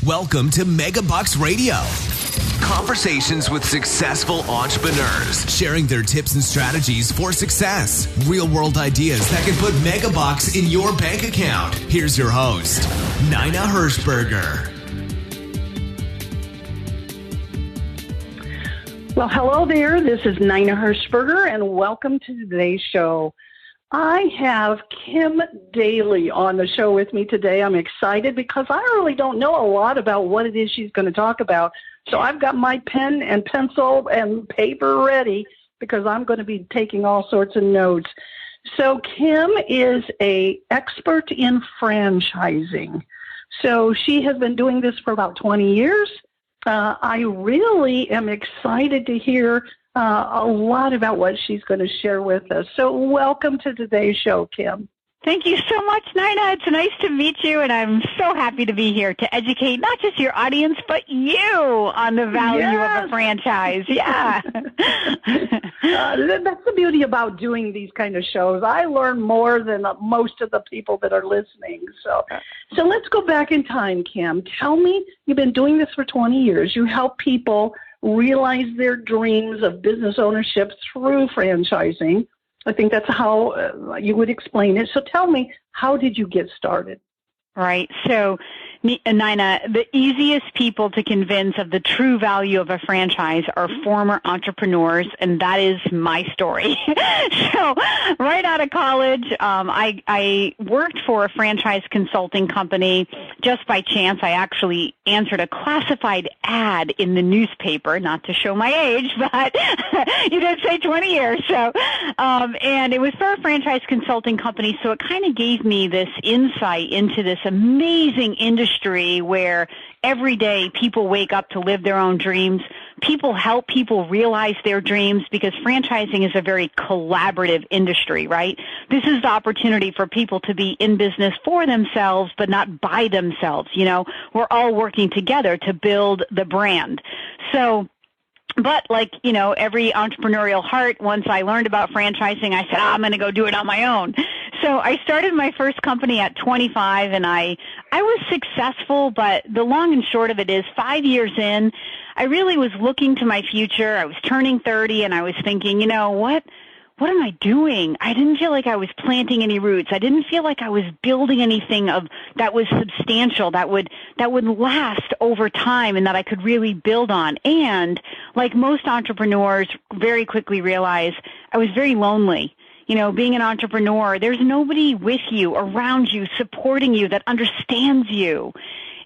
Welcome to Megabucks Radio. Conversations with successful entrepreneurs, sharing their tips and strategies for success. Real-world ideas that can put megabucks in your bank account. Here's your host, Nina Hirschberger. Well, hello there. This is Nina Hirschberger, and welcome to today's show. I have Kim Daly on the show with me today. I'm excited because I really don't know a lot about what it is she's going to talk about. So I've got my pen and pencil and paper ready because I'm going to be taking all sorts of notes. So Kim is an expert in franchising. So she has been doing this for about 20 years. I really am excited to hear a lot about what she's going to share with us. So welcome to today's show, Kim. Thank you so much, Nina. It's nice to meet you, and I'm so happy to be here to educate not just your audience, but you on the value of a franchise. Yeah. That's the beauty about doing these kind of shows. I learn more than most of the people that are listening. So let's go back in time, Kim. Tell me, you've been doing this for 20 years. You help people realize their dreams of business ownership through franchising. I think that's how you would explain it. So tell me, how did you get started? Right. So, Nina, the easiest people to convince of the true value of a franchise are former entrepreneurs, and that is my story. So right out of college, I worked for a franchise consulting company. Just by chance, I actually answered a classified ad in the newspaper, not to show my age, but you did say 20 years. So, and it was for a franchise consulting company, so it kind of gave me this insight into this amazing industry where every day people wake up to live their own dreams. People help people realize their dreams because franchising is a very collaborative industry, right? This is the opportunity for people to be in business for themselves, but not by themselves. You know, we're all working together to build the brand. So, but like, you know, every entrepreneurial heart, once I learned about franchising, I said, I'm going to go do it on my own. So I started my first company at 25, and I was successful, but the long and short of it is 5 years in, I really was looking to my future. I was turning 30, and I was thinking, you know, what am I doing? I didn't feel like I was planting any roots. I didn't feel like I was building anything that was substantial, that would last over time and that I could really build on. And like most entrepreneurs very quickly realized, I was very lonely. You know, being an entrepreneur, there's nobody with you, around you, supporting you, that understands you.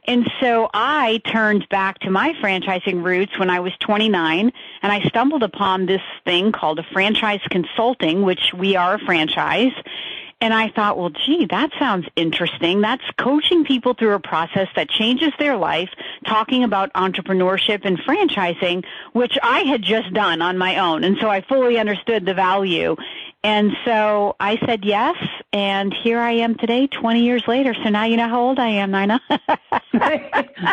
And so I turned back to my franchising roots when I was 29, and I stumbled upon this thing called a franchise consulting, which we are a franchise. And I thought, well, gee, that sounds interesting. That's coaching people through a process that changes their life, talking about entrepreneurship and franchising, which I had just done on my own. And so I fully understood the value. And so I said yes, and here I am today, 20 years later. So now you know how old I am, Nina.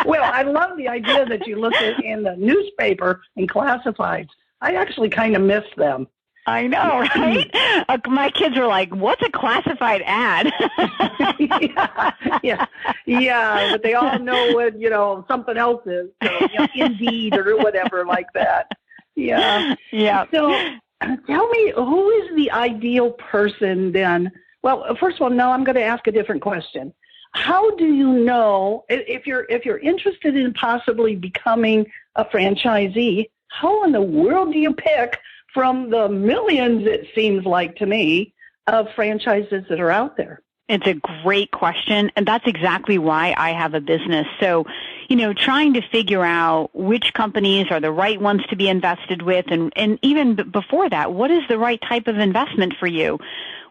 Well, I love the idea that you looked at in the newspaper and classifieds. I actually kind of miss them. I know, right? My kids are like, what's a classified ad? yeah, but they all know what, you know, something else is. So, you know, Indeed or whatever like that. Yeah. So tell me, who is the ideal person then? Well, first of all, no, I'm going to ask a different question. How do you know if you're interested in possibly becoming a franchisee? How in the world do you pick from the millions, it seems like to me, of franchises that are out there? It's a great question, and that's exactly why I have a business. So, you know, trying to figure out which companies are the right ones to be invested with, and even before that, what is the right type of investment for you?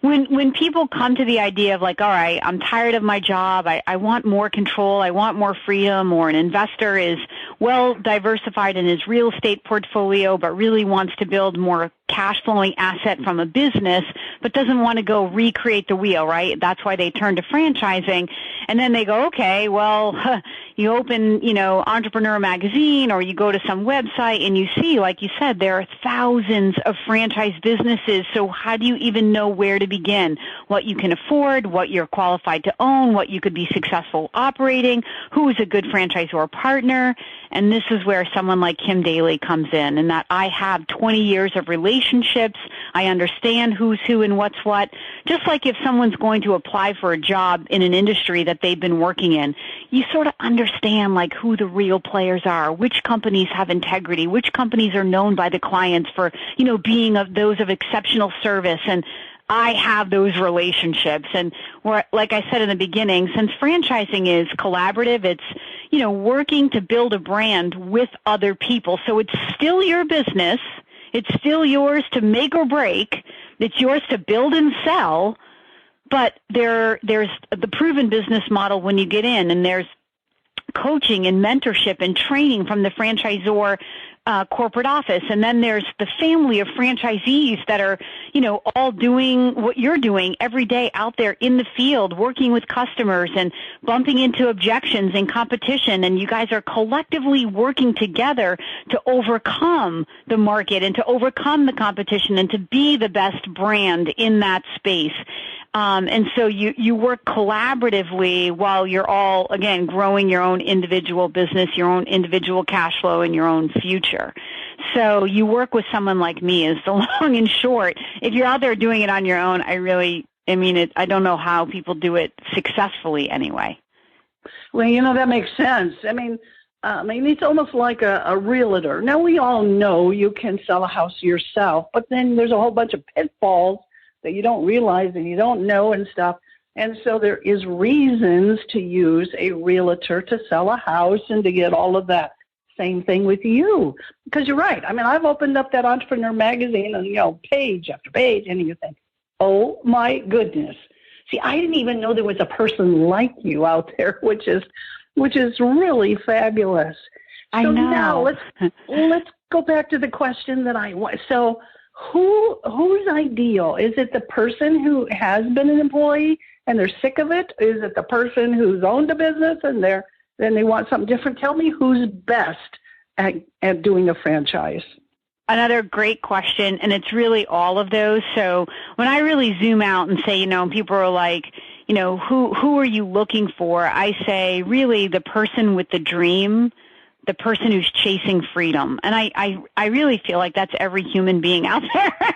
When people come to the idea of like, all right, I'm tired of my job, I want more control, I want more freedom, or an investor is well diversified in his real estate portfolio but really wants to build more cash flowing asset from a business, but doesn't want to go recreate the wheel, right? That's why they turn to franchising. And then they go, okay, well, you open, Entrepreneur Magazine, or you go to some website and you see, like you said, there are thousands of franchise businesses. So how do you even know where to begin? What you can afford, what you're qualified to own, what you could be successful operating, who is a good franchisor partner. And this is where someone like Kim Daly comes in, and that I have 20 years of relationships. I understand who's who and what's what. Just like if someone's going to apply for a job in an industry that they've been working in, you sort of understand like who the real players are, which companies have integrity, which companies are known by the clients for, being of those of exceptional service. And I have those relationships. And like I said in the beginning, since franchising is collaborative, it's, working to build a brand with other people. So it's still your business. It's still yours to make or break. It's yours to build and sell. But there's the proven business model when you get in, and there's coaching and mentorship and training from the franchisor corporate office. And then there's the family of franchisees that are, all doing what you're doing every day out there in the field, working with customers and bumping into objections and competition. And you guys are collectively working together to overcome the market and to overcome the competition and to be the best brand in that space. And so you work collaboratively while you're all, again, growing your own individual business, your own individual cash flow, and your own future. So you work with someone like me is the long and short. If you're out there doing it on your own, I don't know how people do it successfully anyway. Well, that makes sense. It's almost like a realtor. Now, we all know you can sell a house yourself, but then there's a whole bunch of pitfalls that you don't realize and you don't know and stuff. And so there is reasons to use a realtor to sell a house and to get all of that. Same thing with you, because you're right. I've opened up that Entrepreneur Magazine and, page after page, and you think, oh my goodness. See, I didn't even know there was a person like you out there, which is really fabulous. I know. Now let's go back to the question that I want. So who's ideal? Is it the person who has been an employee and they're sick of it? Is it the person who's owned a business and then they want something different? Tell me who's best at doing a franchise. Another great question, and it's really all of those. So when I really zoom out and say, people are like, who are you looking for? I say really the person with the dream, the person who's chasing freedom. And I really feel like that's every human being out there,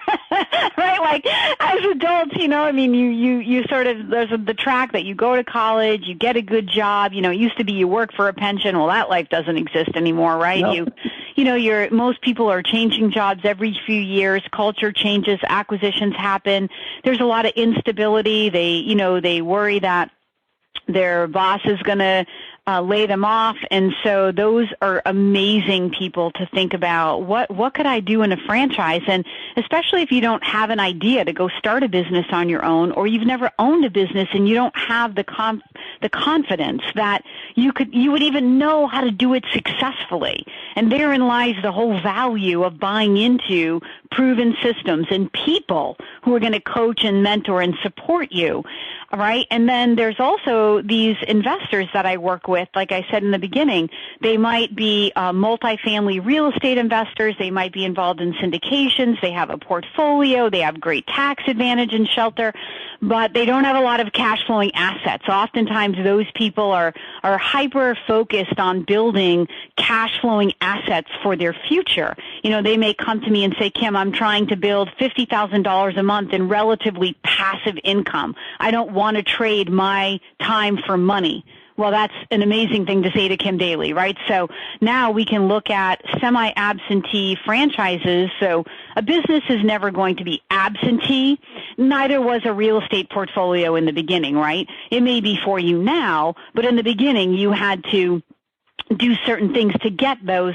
right? Like as adults, you sort of, there's the track that you go to college, you get a good job, it used to be you work for a pension. Well, that life doesn't exist anymore, right? No. Most people are changing jobs every few years. Culture changes, acquisitions happen. There's a lot of instability. They worry that their boss is going to lay them off. And so those are amazing people to think about. What could I do in a franchise? And especially if you don't have an idea to go start a business on your own, or you've never owned a business and you don't have the confidence that you would even know how to do it successfully. And therein lies the whole value of buying into proven systems and people who are going to coach and mentor and support you. All right. And then there's also these investors that I work with. Like I said in the beginning, they might be multifamily real estate investors. They might be involved in syndications. They have a portfolio. They have great tax advantage and shelter, but they don't have a lot of cash flowing assets. Oftentimes those people are hyper focused on building cash flowing assets for their future. They may come to me and say, Kim, I'm trying to build $50,000 a month in relatively passive income. I don't want to trade my time for money. Well, that's an amazing thing to say to Kim Daly, right? So now we can look at semi-absentee franchises. So a business is never going to be absentee. Neither was a real estate portfolio in the beginning, right? It may be for you now, but in the beginning you had to do certain things to get those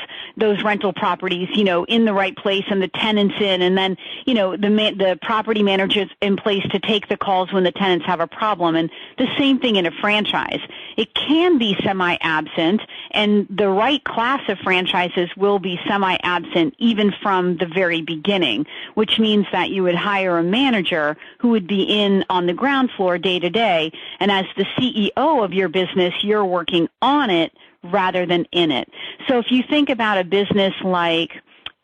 rental properties, in the right place and the tenants in, and then, the property managers in place to take the calls when the tenants have a problem. And the same thing in a franchise. It can be semi-absent, And the right class of franchises will be semi-absent even from the very beginning, which means that you would hire a manager who would be in on the ground floor day to day. And as the CEO of your business, you're working on it rather than in it. So if you think about a business like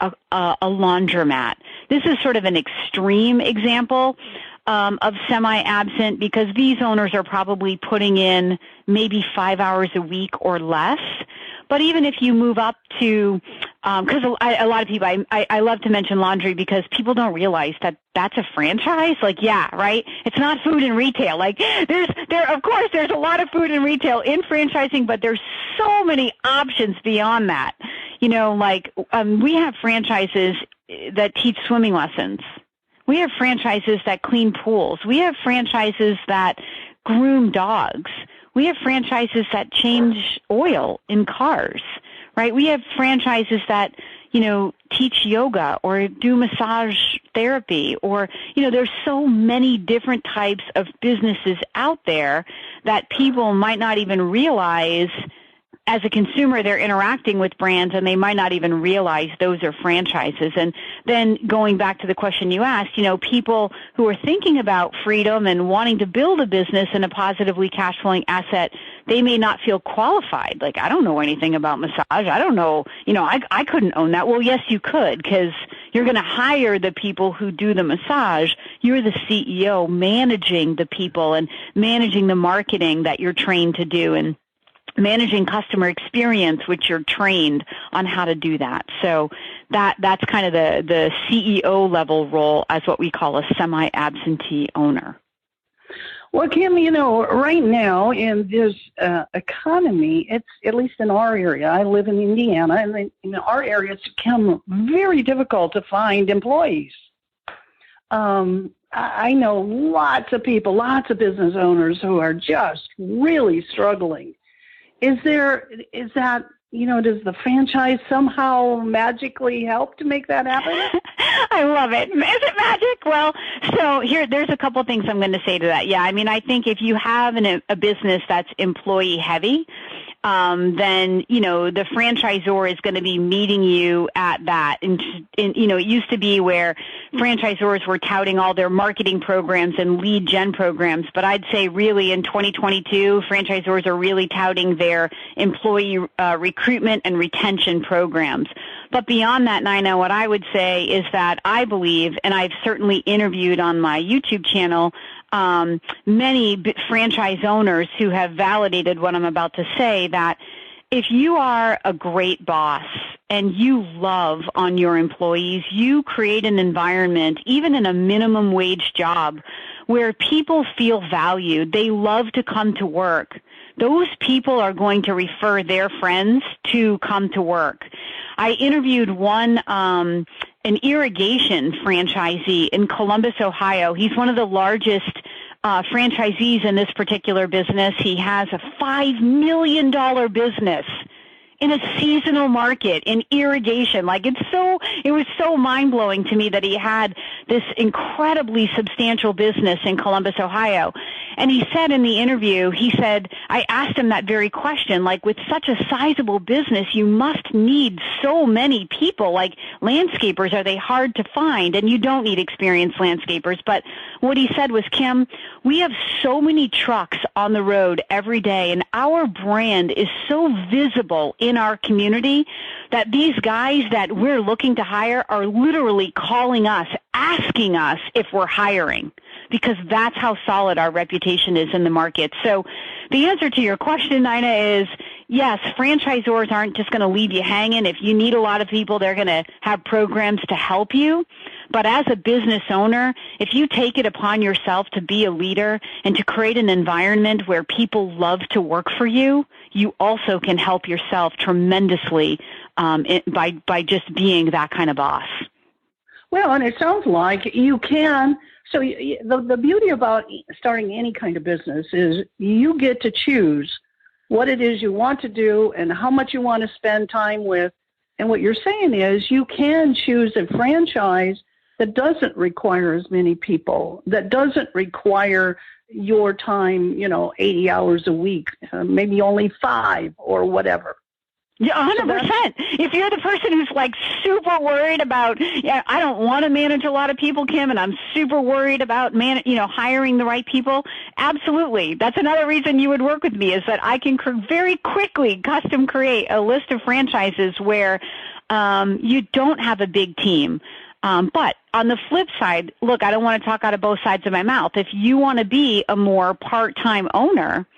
a laundromat, this is sort of an extreme example of semi-absent, because these owners are probably putting in maybe 5 hours a week or less. But even if you move up to, because a lot of people, I love to mention laundry because people don't realize that that's a franchise. Like, yeah, right? It's not food and retail. Like, of course, there's a lot of food and retail in franchising, but there's so many options beyond that. You know, like, we have franchises that teach swimming lessons. We have franchises that clean pools. We have franchises that groom dogs. We have franchises that change oil in cars, right? We have franchises that, you know, teach yoga or do massage therapy, or, you know, there's so many different types of businesses out there that people might not even realize. As a consumer, they're interacting with brands and they might not even realize those are franchises. And then going back to the question you asked, you know, people who are thinking about freedom and wanting to build a business and a positively cash flowing asset, they may not feel qualified. Like, I don't know anything about massage. I don't know, you know, I couldn't own that. Well, yes, you could, because you're going to hire the people who do the massage. You're the CEO managing the people and managing the marketing that you're trained to do, and managing customer experience, which you're trained on how to do that. So that's kind of the CEO level role as what we call a semi-absentee owner. Well, Kim, you know, right now in this economy, it's, at least in our area, I live in Indiana, and in our area it's become very difficult to find employees. I know lots of people, lots of business owners who are just really struggling. Is that, you know, does the franchise somehow magically help to make that happen? I love it. Is it magic? Well, so there's a couple things I'm going to say to that. Yeah, I mean, I think if you have a business that's employee heavy, then, you know, the franchisor is going to be meeting you at that. And, you know, it used to be where franchisors were touting all their marketing programs and lead gen programs. But I'd say really in 2022, franchisors are really touting their employee recruitment and retention programs. But beyond that, Nina, what I would say is that I believe, and I've certainly interviewed on my YouTube channel, many franchise owners who have validated what I'm about to say, that if you are a great boss and you love on your employees, you create an environment, even in a minimum wage job, where people feel valued. They love to come to work. Those people are going to refer their friends to come to work. I interviewed an irrigation franchisee in Columbus, Ohio. He's one of the largest franchisees in this particular business. He has a $5 million business in a seasonal market in irrigation. Like, it was so mind-blowing to me that he had this incredibly substantial business in Columbus, Ohio. And he said in the interview, I asked him that very question, like, with such a sizable business, you must need so many people. Like, landscapers, are they hard to find? And you don't need experienced landscapers. But what he said was, Kim, we have so many trucks on the road every day, and our brand is so visible in our community that these guys that we're looking to hire are literally calling us, asking us if we're hiring, because that's how solid our reputation is in the market. So the answer to your question, Nina, is yes, franchisors aren't just going to leave you hanging. If you need a lot of people, they're going to have programs to help you. But as a business owner, if you take it upon yourself to be a leader and to create an environment where people love to work for you, you also can help yourself tremendously by just being that kind of boss. Well, and it sounds like you can. So the beauty about starting any kind of business is you get to choose what it is you want to do and how much you want to spend time with. And what you're saying is you can choose a franchise that doesn't require as many people, that doesn't require your time, 80 hours a week, maybe only 5 or whatever. Yeah, 100%. If you're the person who's like super worried about, I don't want to manage a lot of people, Kim, and I'm super worried about hiring the right people. Absolutely. That's another reason you would work with me, is that I can very quickly custom create a list of franchises where you don't have a big team. But on the flip side, look, I don't want to talk out of both sides of my mouth. If you want to be a more part-time owner,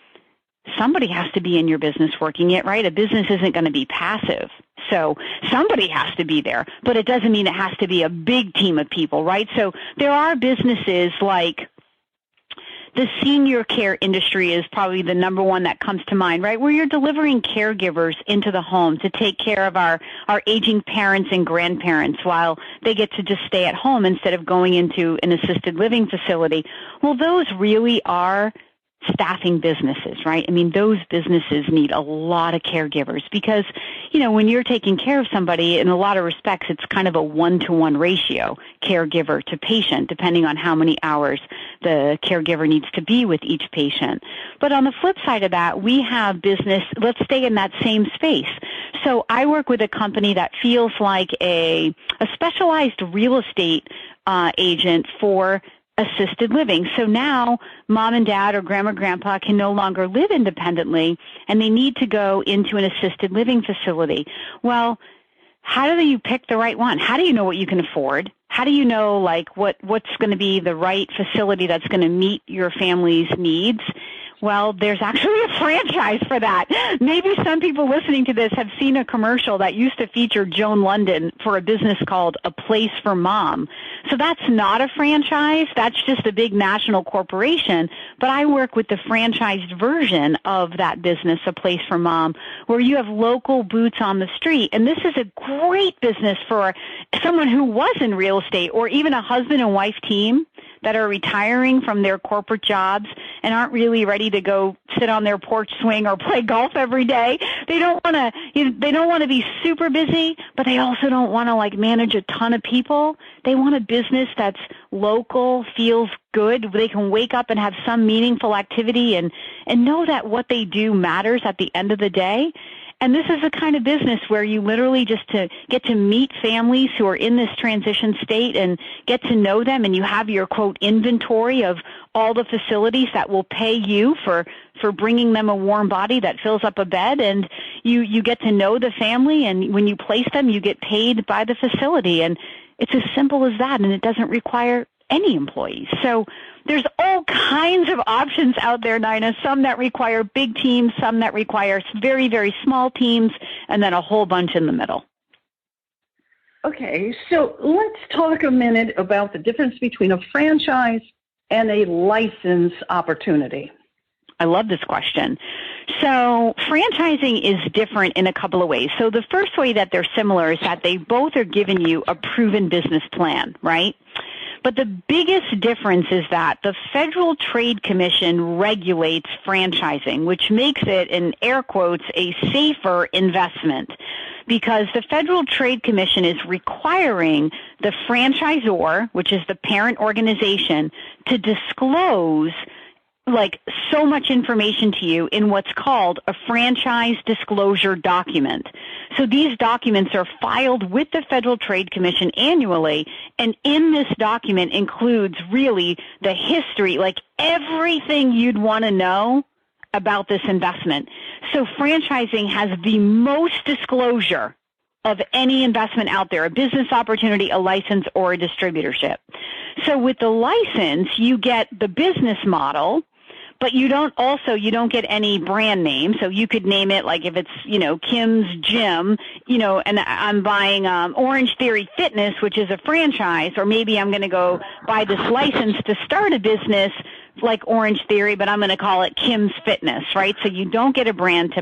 somebody has to be in your business working it, right? A business isn't going to be passive. So somebody has to be there, but it doesn't mean it has to be a big team of people, right? So there are businesses like the senior care industry is probably the number one that comes to mind, right? Where you're delivering caregivers into the home to take care of our aging parents and grandparents while they get to just stay at home instead of going into an assisted living facility. Well, those really are staffing businesses, right? I mean, those businesses need a lot of caregivers because, when you're taking care of somebody, in a lot of respects, it's kind of a 1-to-1 ratio, caregiver to patient, depending on how many hours the caregiver needs to be with each patient. But on the flip side of that, we have business, let's stay in that same space. So I work with a company that feels like a specialized real estate agent for assisted living. So now mom and dad or grandma, grandpa can no longer live independently and they need to go into an assisted living facility. Well, how do you pick the right one? How do you know what you can afford? How do you know what's going to be the right facility that's going to meet your family's needs? Well, there's actually a franchise for that. Maybe some people listening to this have seen a commercial that used to feature Joan London for a business called A Place for Mom. So that's not a franchise. That's just a big national corporation. But I work with the franchised version of that business, A Place for Mom, where you have local boots on the street. And this is a great business for someone who was in real estate or even a husband and wife team that are retiring from their corporate jobs and aren't really ready to go sit on their porch swing or play golf every day. They don't want to be super busy, but they also don't want to manage a ton of people. They want a business that's local, feels good. They can wake up and have some meaningful activity and know that what they do matters at the end of the day. And this is the kind of business where you literally just get to meet families who are in this transition state and get to know them, and you have your, quote, inventory of all the facilities that will pay you for bringing them a warm body that fills up a bed, and you get to know the family, and when you place them, you get paid by the facility. And it's as simple as that, and it doesn't require any employees. So there's all kinds of options out there, Nina, some that require big teams, some that require very, very small teams, and then a whole bunch in the middle. Okay, so let's talk a minute about the difference between a franchise and a license opportunity. I love this question. So franchising is different in a couple of ways. So the first way that they're similar is that they both are giving you a proven business plan, right? But the biggest difference is that the Federal Trade Commission regulates franchising, which makes it, in air quotes, a safer investment, because the Federal Trade Commission is requiring the franchisor, which is the parent organization, to disclose so much information to you in what's called a franchise disclosure document. So these documents are filed with the Federal Trade Commission annually, and in this document includes really the history, everything you'd want to know about this investment. So franchising has the most disclosure of any investment out there, a business opportunity, a license, or a distributorship. So with the license, you get the business model, but you don't get any brand name. So you could name it if it's, Kim's Gym, and I'm buying Orange Theory Fitness, which is a franchise, or maybe I'm going to go buy this license to start a business like Orange Theory, but I'm going to call it Kim's Fitness, right? So you don't get a brand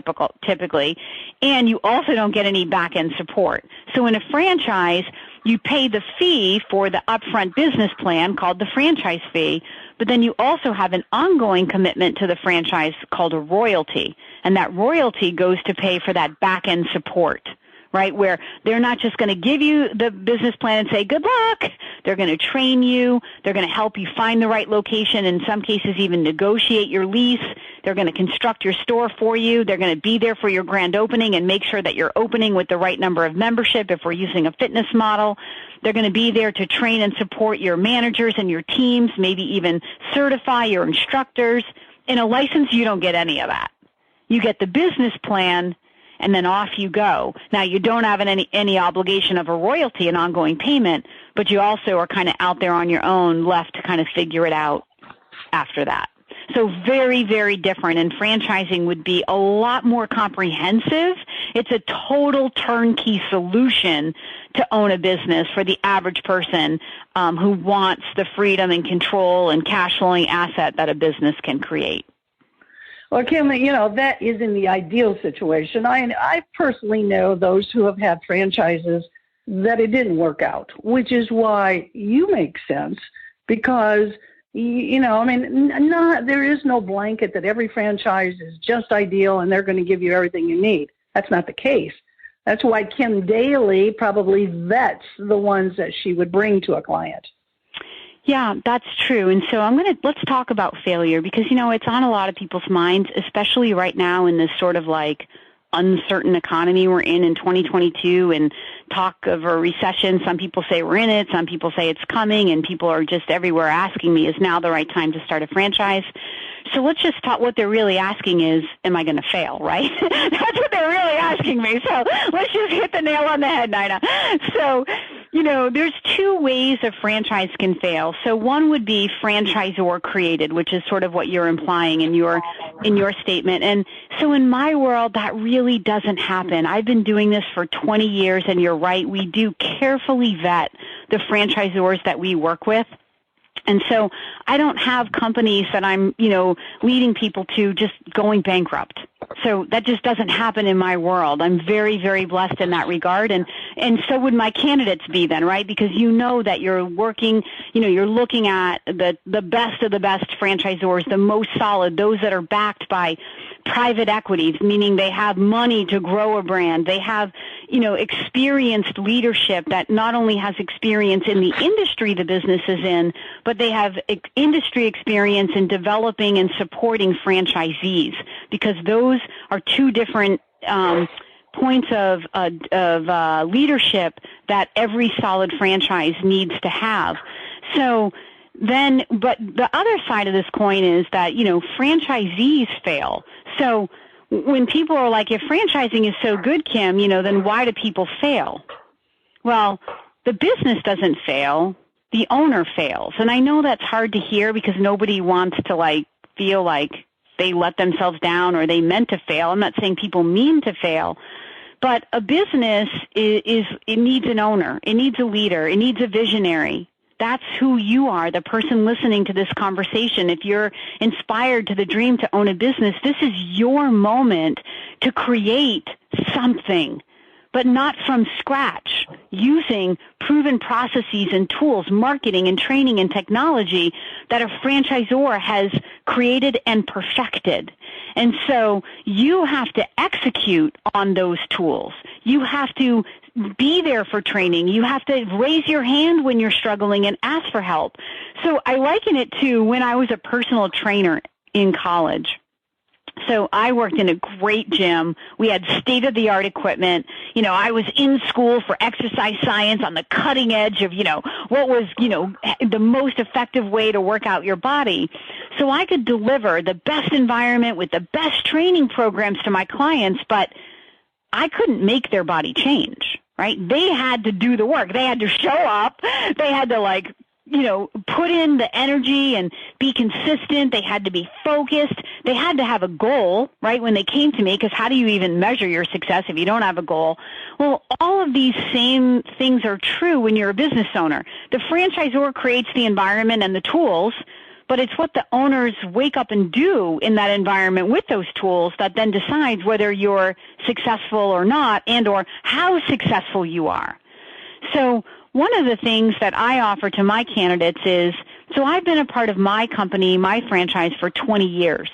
typically, and you also don't get any back-end support. So in a franchise, you pay the fee for the upfront business plan called the franchise fee, but then you also have an ongoing commitment to the franchise called a royalty, and that royalty goes to pay for that back-end support, right? Where they're not just going to give you the business plan and say, good luck. They're going to train you. They're going to help you find the right location. In some cases, even negotiate your lease. They're going to construct your store for you. They're going to be there for your grand opening and make sure that you're opening with the right number of membership if we're using a fitness model. They're going to be there to train and support your managers and your teams, maybe even certify your instructors. In a license, you don't get any of that. You get the business plan, and then off you go. Now, you don't have any obligation of a royalty, an ongoing payment, but you also are kind of out there on your own, left to kind of figure it out after that. So very, very different, and franchising would be a lot more comprehensive. It's a total turnkey solution to own a business for the average person who wants the freedom and control and cash flowing asset that a business can create. Well, Kim, that is in the ideal situation. I personally know those who have had franchises that it didn't work out, which is why you make sense because, there is no blanket that every franchise is just ideal and they're going to give you everything you need. That's not the case. That's why Kim Daly probably vets the ones that she would bring to a client. Yeah, that's true. And so let's talk about failure because, it's on a lot of people's minds, especially right now in this sort of like uncertain economy we're in 2022 and talk of a recession. Some people say we're in it. Some people say it's coming, and people are just everywhere asking me, is now the right time to start a franchise? So let's just talk. What they're really asking is, am I going to fail, right? That's what they're really asking me. So let's just hit the nail on the head, Nina. So, there's two ways a franchise can fail. So one would be franchisor created, which is sort of what you're implying in your statement. And so in my world, that really doesn't happen. I've been doing this for 20 years, and you're right. We do carefully vet the franchisors that we work with. And so I don't have companies that I'm, leading people to just going bankrupt. So that just doesn't happen in my world. I'm very, very blessed in that regard. And so would my candidates be then, right? Because that you're working, you're looking at the best of the best franchisors, the most solid, those that are backed by private equities, meaning they have money to grow a brand. They have, experienced leadership that not only has experience in the industry the business is in, but they have industry experience in developing and supporting franchisees, because those are two different points of leadership that every solid franchise needs to have. So then, but the other side of this coin is that, franchisees fail. So when people are like, if franchising is so good, Kim, then why do people fail? Well, the business doesn't fail. The owner fails. And I know that's hard to hear because nobody wants to feel like they let themselves down or they meant to fail. I'm not saying people mean to fail, but a business it needs an owner. It needs a leader. It needs a visionary. That's who you are, the person listening to this conversation. If you're inspired to the dream to own a business, this is your moment to create something, but not from scratch, using proven processes and tools, marketing and training and technology that a franchisor has created and perfected. And so you have to execute on those tools. You have to be there for training. You have to raise your hand when you're struggling and ask for help. So I liken it to when I was a personal trainer in college. So I worked in a great gym. We had state-of-the-art equipment. I was in school for exercise science on the cutting edge of, what was, the most effective way to work out your body. So I could deliver the best environment with the best training programs to my clients, but I couldn't make their body change, right? They had to do the work. They had to show up. They had to put in the energy and be consistent. They had to be focused. They had to have a goal, right, when they came to me, because how do you even measure your success if you don't have a goal? Well, all of these same things are true when you're a business owner. The franchisor creates the environment and the tools, but it's what the owners wake up and do in that environment with those tools that then decides whether you're successful or not, and or how successful you are. So one of the things that I offer to my candidates is, so I've been a part of my company, my franchise, for 20 years.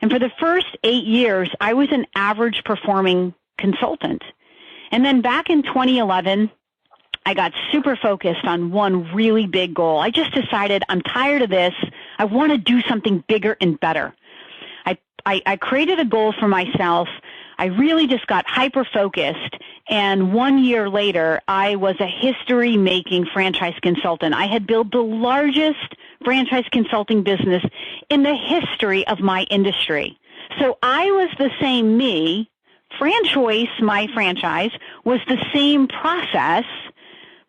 And for the first 8 years, I was an average performing consultant. And then back in 2011, I got super focused on one really big goal. I just decided I'm tired of this. I want to do something bigger and better. I created a goal for myself. I really just got hyper-focused, and 1 year later, I was a history-making franchise consultant. I had built the largest franchise consulting business in the history of my industry. So I was the same me. Franchoice, my franchise, was the same process,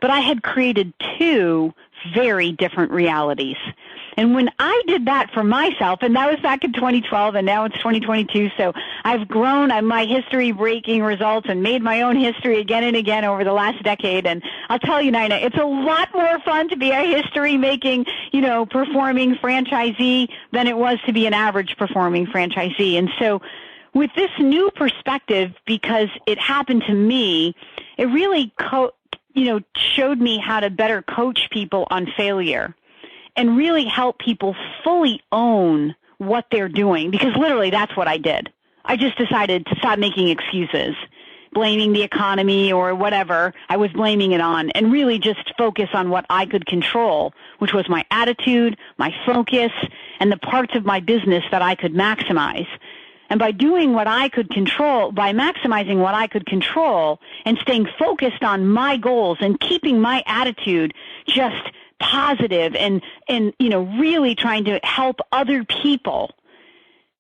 but I had created two very different realities. And when I did that for myself, and that was back in 2012, and now it's 2022, so I've grown on my history-breaking results and made my own history again and again over the last decade. And I'll tell you, Nina, it's a lot more fun to be a history-making, performing franchisee than it was to be an average performing franchisee. And so with this new perspective, because it happened to me, it really showed me how to better coach people on failure and really help people fully own what they're doing, because literally that's what I did. I just decided to stop making excuses, blaming the economy or whatever I was blaming it on, and really just focus on what I could control, which was my attitude, my focus, and the parts of my business that I could maximize. And by doing what I could control, by maximizing what I could control and staying focused on my goals and keeping my attitude just positive and really trying to help other people,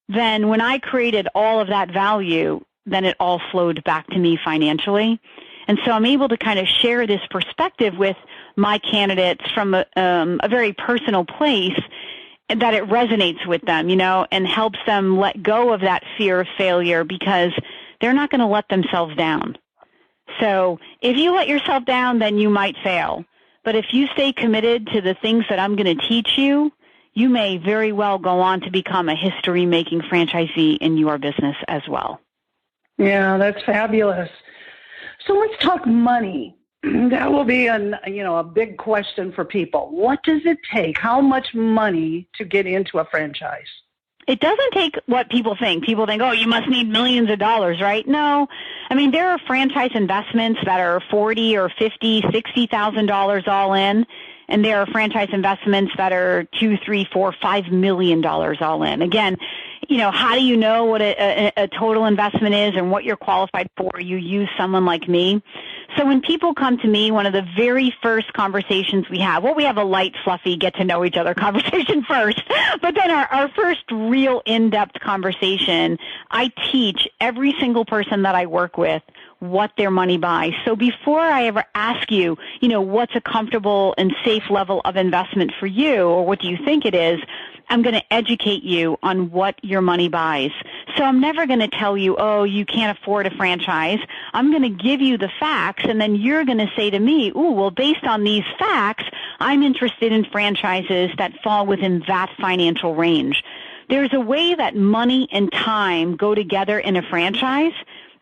then when I created all of that value, then it all flowed back to me financially. And so I'm able to kind of share this perspective with my candidates from a very personal place, and that it resonates with them, and helps them let go of that fear of failure, because they're not going to let themselves down. So if you let yourself down, then you might fail. But if you stay committed to the things that I'm going to teach you, you may very well go on to become a history-making franchisee in your business as well. Yeah, that's fabulous. So let's talk money. That will be a big question for people. What does it take? How much money to get into a franchise? It doesn't take what people think. People think, oh, you must need millions of dollars, right? No. I mean, there are franchise investments that are $40,000 or $50,000, $60,000 all in, and there are franchise investments that are $2, $3, $4, $5 million all in. Again, how do you know what a total investment is and what you're qualified for? You use someone like me. So when people come to me, one of the very first conversations we have a light, fluffy, get-to-know-each-other conversation first. But then our first real in-depth conversation, I teach every single person that I work with what their money buys. So before I ever ask you, what's a comfortable and safe level of investment for you, or what do you think it is, I'm going to educate you on what your money buys. So I'm never going to tell you, oh, you can't afford a franchise. I'm going to give you the facts, and then you're going to say to me, ooh, well, based on these facts, I'm interested in franchises that fall within that financial range. There's a way that money and time go together in a franchise,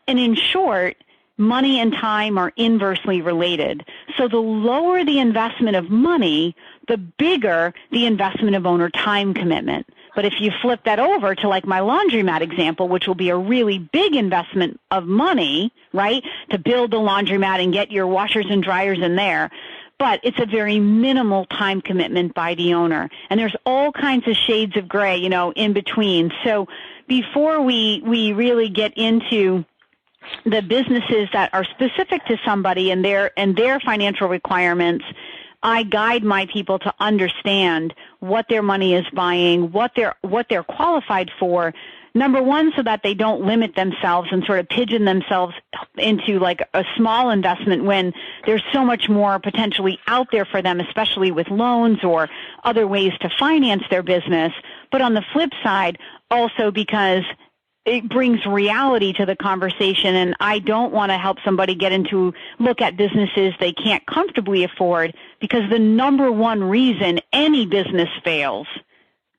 and in short, money and time are inversely related. So the lower the investment of money, the bigger the investment of owner time commitment. But if you flip that over to like my laundromat example, which will be a really big investment of money, right, to build the laundromat and get your washers and dryers in there, but it's a very minimal time commitment by the owner. And there's all kinds of shades of gray, in between. So before we really get into the businesses that are specific to somebody and their financial requirements, I guide my people to understand what their money is buying, what they're qualified for. Number one, so that they don't limit themselves and sort of pigeon themselves into like a small investment when there's so much more potentially out there for them, especially with loans or other ways to finance their business. But on the flip side, also because it brings reality to the conversation, and I don't want to help somebody look at businesses they can't comfortably afford, because the number one reason any business fails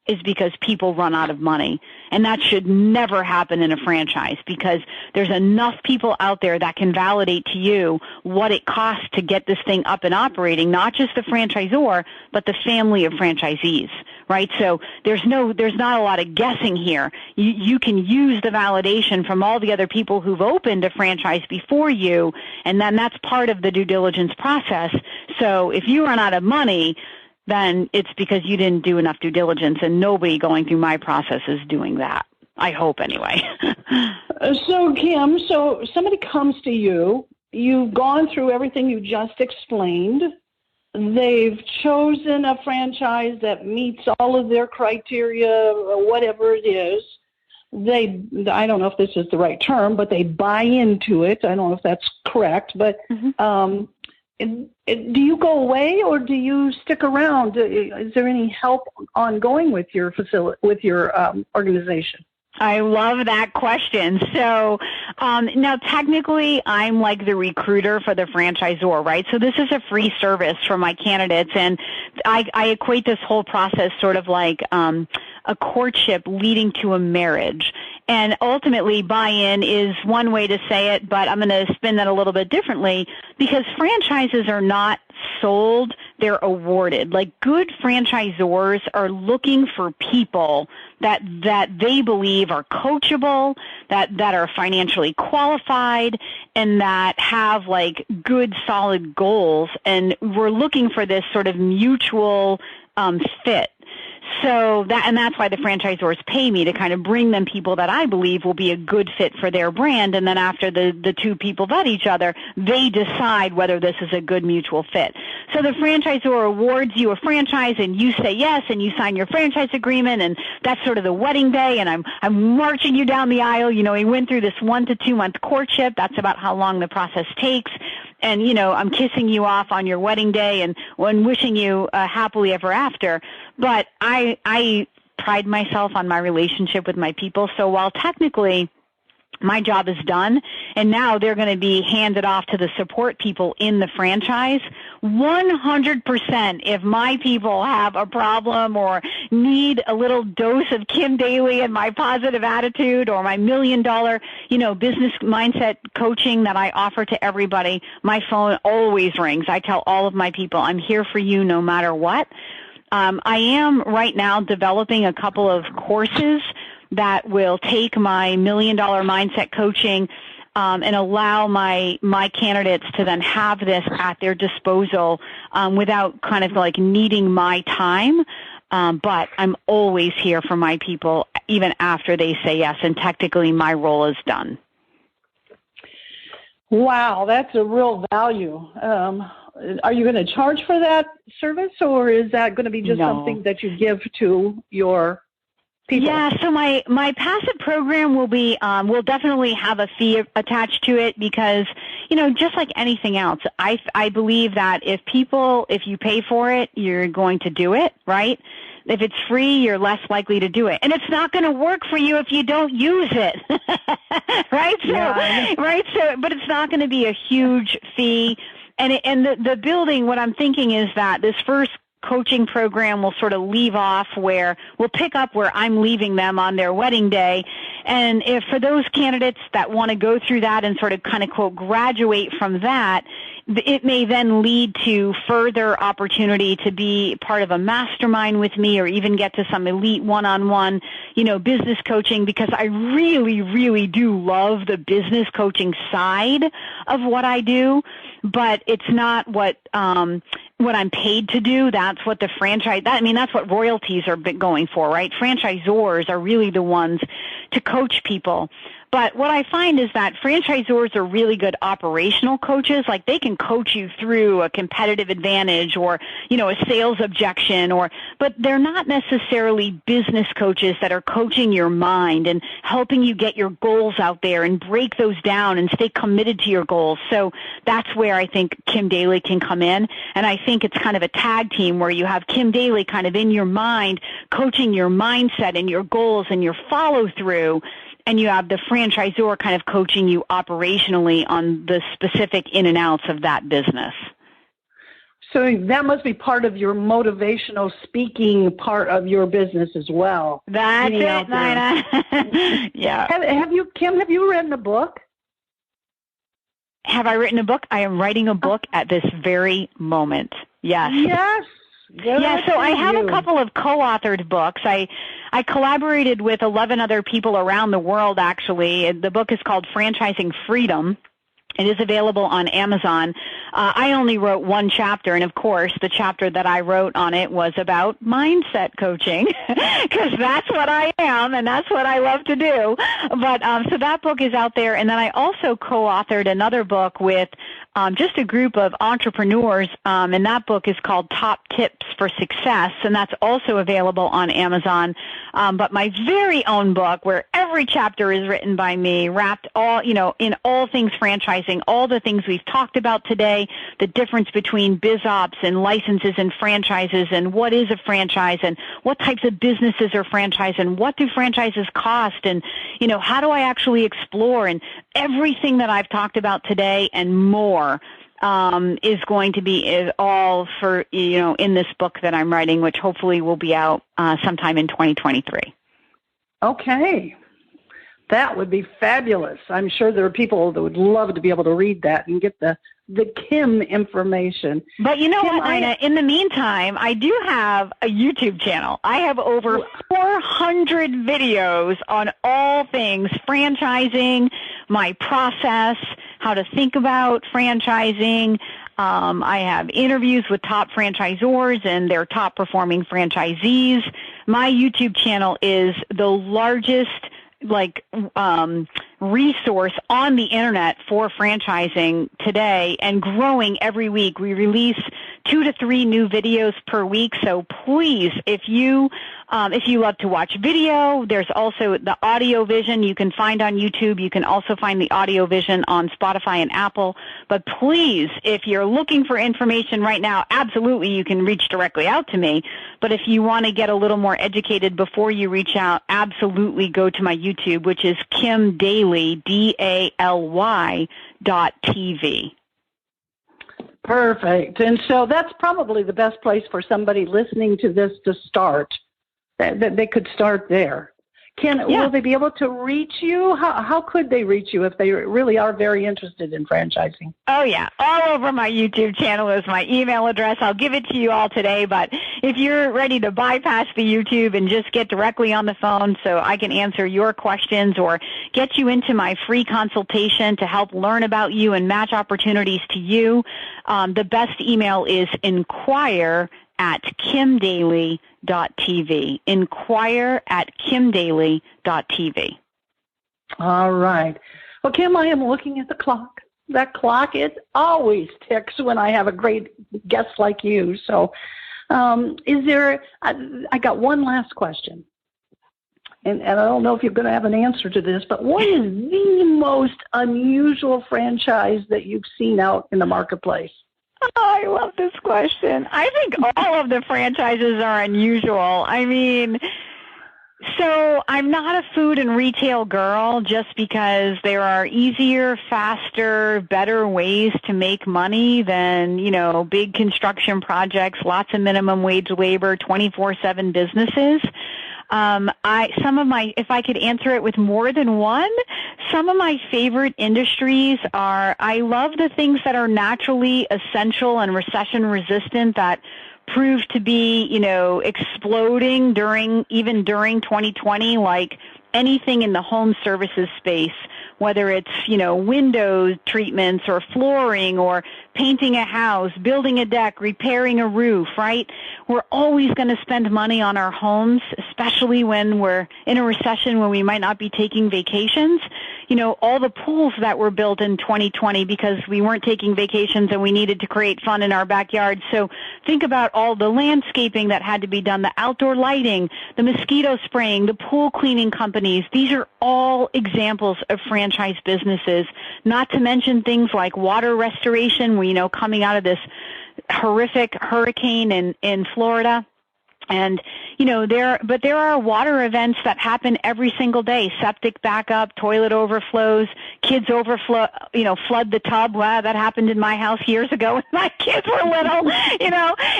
is because people run out of money. And that should never happen in a franchise, because there's enough people out there that can validate to you what it costs to get this thing up and operating, not just the franchisor, but the family of franchisees, right? So there's not a lot of guessing here. You can use the validation from all the other people who've opened a franchise before you, and then that's part of the due diligence process. So if you run out of money, then it's because you didn't do enough due diligence, and nobody going through my process is doing that. I hope anyway. So Kim, so somebody comes to you, you've gone through everything you just explained. They've chosen a franchise that meets all of their criteria, whatever it is. I don't know if this is the right term, but they buy into it. I don't know if that's correct, but do you go away or do you stick around? Is there any help ongoing with your facility, with your organization? I love that question. So now technically I'm like the recruiter for the franchisor, right? So this is a free service for my candidates, and I equate this whole process sort of like a courtship leading to a marriage. And ultimately, buy-in is one way to say it, but I'm going to spin that a little bit differently because franchises are not sold, they're awarded. Like good franchisors are looking for people that they believe are coachable, that are financially qualified, and that have like good solid goals. And we're looking for this sort of mutual fit. So that's why the franchisors pay me to kind of bring them people that I believe will be a good fit for their brand. And then after the two people vet each other, they decide whether this is a good mutual fit. So the franchisor awards you a franchise and you say yes and you sign your franchise agreement, and that's sort of the wedding day, and I'm marching you down the aisle. You know, we went through this 1 to 2 month courtship. That's about how long the process takes. And, you know, I'm kissing you off on your wedding day and wishing you happily ever after. But I pride myself on my relationship with my people. So while technically my job is done and now they're going to be handed off to the support people in the franchise, 100% if my people have a problem or need a little dose of Kim Daly and my positive attitude or my $1 million, business mindset coaching that I offer to everybody, my phone always rings. I tell all of my people, I'm here for you no matter what. I am right now developing a couple of courses that will take my $1 million mindset coaching and allow my candidates to then have this at their disposal without kind of like needing my time. But I'm always here for my people even after they say yes, and technically my role is done. Wow, that's a real value. Are you going to charge for that service, or is that going to be just something that you give to your people? Yeah, so my passive program will be will definitely have a fee attached to it because, just like anything else, I believe that if you pay for it, you're going to do it, right? If it's free, you're less likely to do it. And it's not going to work for you if you don't use it. Right? So, but it's not going to be a huge fee. And the building, what I'm thinking is that this first coaching program will sort of leave off where we'll pick up where I'm leaving them on their wedding day. And if for those candidates that want to go through that and sort of kind of quote graduate from that, it may then lead to further opportunity to be part of a mastermind with me or even get to some elite one-on-one, business coaching, because I really, really do love the business coaching side of what I do, but it's not what I'm paid to do. That's what the that's what royalties are going for, right? Franchisors are really the ones to coach people. But what I find is that franchisors are really good operational coaches. Like they can coach you through a competitive advantage or, a sales objection but they're not necessarily business coaches that are coaching your mind and helping you get your goals out there and break those down and stay committed to your goals. So that's where I think Kim Daly can come in. And I think it's kind of a tag team where you have Kim Daly kind of in your mind, coaching your mindset and your goals and your follow through. And you have the franchisor kind of coaching you operationally on the specific in and outs of that business. So that must be part of your motivational speaking part of your business as well. That's it, Nina. Yeah. Kim, have you written a book? Have I written a book? I am writing a book at this very moment. Yes. Yes. Yeah, so I have a couple of co-authored books. I collaborated with 11 other people around the world, actually. The book is called Franchising Freedom. It is available on Amazon. I only wrote one chapter, and of course, the chapter that I wrote on it was about mindset coaching, because that's what I am, and that's what I love to do. But so that book is out there, and then I also co-authored another book with just a group of entrepreneurs, and that book is called Top Tips for Success, and that's also available on Amazon. But my very own book, where every chapter is written by me, wrapped all, in all things franchising, all the things we've talked about today, the difference between biz ops and licenses and franchises, and what is a franchise, and what types of businesses are franchise, and what do franchises cost, and how do I actually explore, and everything that I've talked about today and more is going to be all for in this book that I'm writing, which hopefully will be out sometime in 2023. Okay. That would be fabulous. I'm sure there are people that would love to be able to read that and get the Kim information. But you know what, Nina? In the meantime, I do have a YouTube channel. I have over 400 videos on all things franchising, my process, how to think about franchising. I have interviews with top franchisors and their top performing franchisees. My YouTube channel is the largest resource on the internet for franchising today, and growing every week. We release 2 to 3 new videos per week. So please, if you love to watch video, there's also the audio vision you can find on YouTube. You can also find the audio vision on Spotify and Apple. But please, if you're looking for information right now, absolutely you can reach directly out to me. But if you want to get a little more educated before you reach out, absolutely go to my YouTube, which is Kim Daly, DALY.TV. Perfect. And so that's probably the best place for somebody listening to this to start. That they could start there. Will they be able to reach you? How could they reach you if they really are very interested in franchising? Oh, yeah. All over my YouTube channel is my email address. I'll give it to you all today, but if you're ready to bypass the YouTube and just get directly on the phone so I can answer your questions or get you into my free consultation to help learn about you and match opportunities to you, the best email is inquire@kimdaly.tv. Inquire@kimdaly.tv. All right. Well, Kim, I am looking at the clock. That clock, it always ticks when I have a great guest like you. So I got one last question. And I don't know if you're going to have an answer to this, but what is the most unusual franchise that you've seen out in the marketplace? Oh, I love this question. I think all of the franchises are unusual. I mean, so I'm not a food and retail girl just because there are easier, faster, better ways to make money than, big construction projects, lots of minimum wage labor, 24/7 businesses. If I could answer it with more than one, some of my favorite industries are, I love the things that are naturally essential and recession resistant that prove to be, exploding during 2020, like anything in the home services space, whether it's, window treatments or flooring or painting a house, building a deck, repairing a roof, right? We're always going to spend money on our homes, especially when we're in a recession when we might not be taking vacations. All the pools that were built in 2020 because we weren't taking vacations and we needed to create fun in our backyard. So think about all the landscaping that had to be done, the outdoor lighting, the mosquito spraying, the pool cleaning companies. These are all examples of franchise businesses, not to mention things like water restoration, coming out of this horrific hurricane in Florida. And, there are water events that happen every single day. Septic backup, toilet overflows, kids flood the tub. Wow, that happened in my house years ago when my kids were little,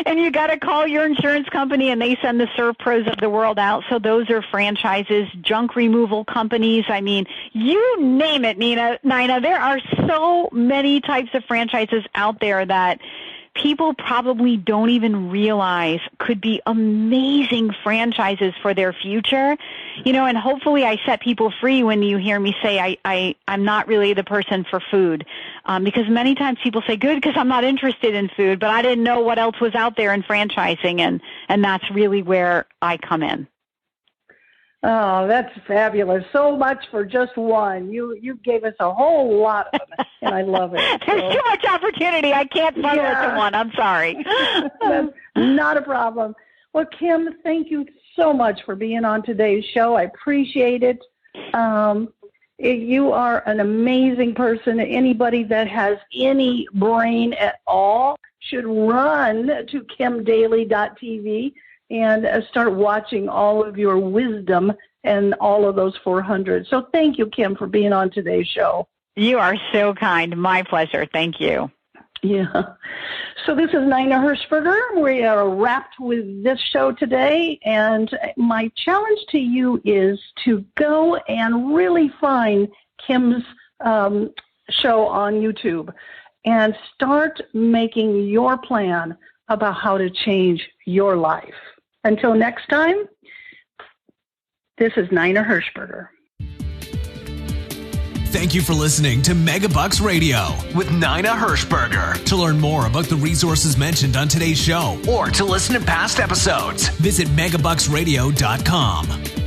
and you got to call your insurance company and they send the ServPros of the world out. So those are franchises, junk removal companies. I mean, you name it, Nina, there are so many types of franchises out there that people probably don't even realize could be amazing franchises for their future. And hopefully I set people free when you hear me say I'm not really the person for food. Because many times people say, good, because I'm not interested in food, but I didn't know what else was out there in franchising, and that's really where I come in. Oh, that's fabulous. So much for just one. You gave us a whole lot of them, and I love it. There's too much opportunity. I can't funnel it to one. I'm sorry. That's not a problem. Well, Kim, thank you so much for being on today's show. I appreciate it. You are an amazing person. Anybody that has any brain at all should run to kimdaly.tv and start watching all of your wisdom and all of those 400. So thank you, Kim, for being on today's show. You are so kind. My pleasure. Thank you. Yeah. So this is Nina Hirschberger. We are wrapped with this show today, and my challenge to you is to go and really find Kim's show on YouTube and start making your plan about how to change your life. Until next time, this is Nina Hirschberger. Thank you for listening to Megabucks Radio with Nina Hirschberger. To learn more about the resources mentioned on today's show or to listen to past episodes, visit megabucksradio.com.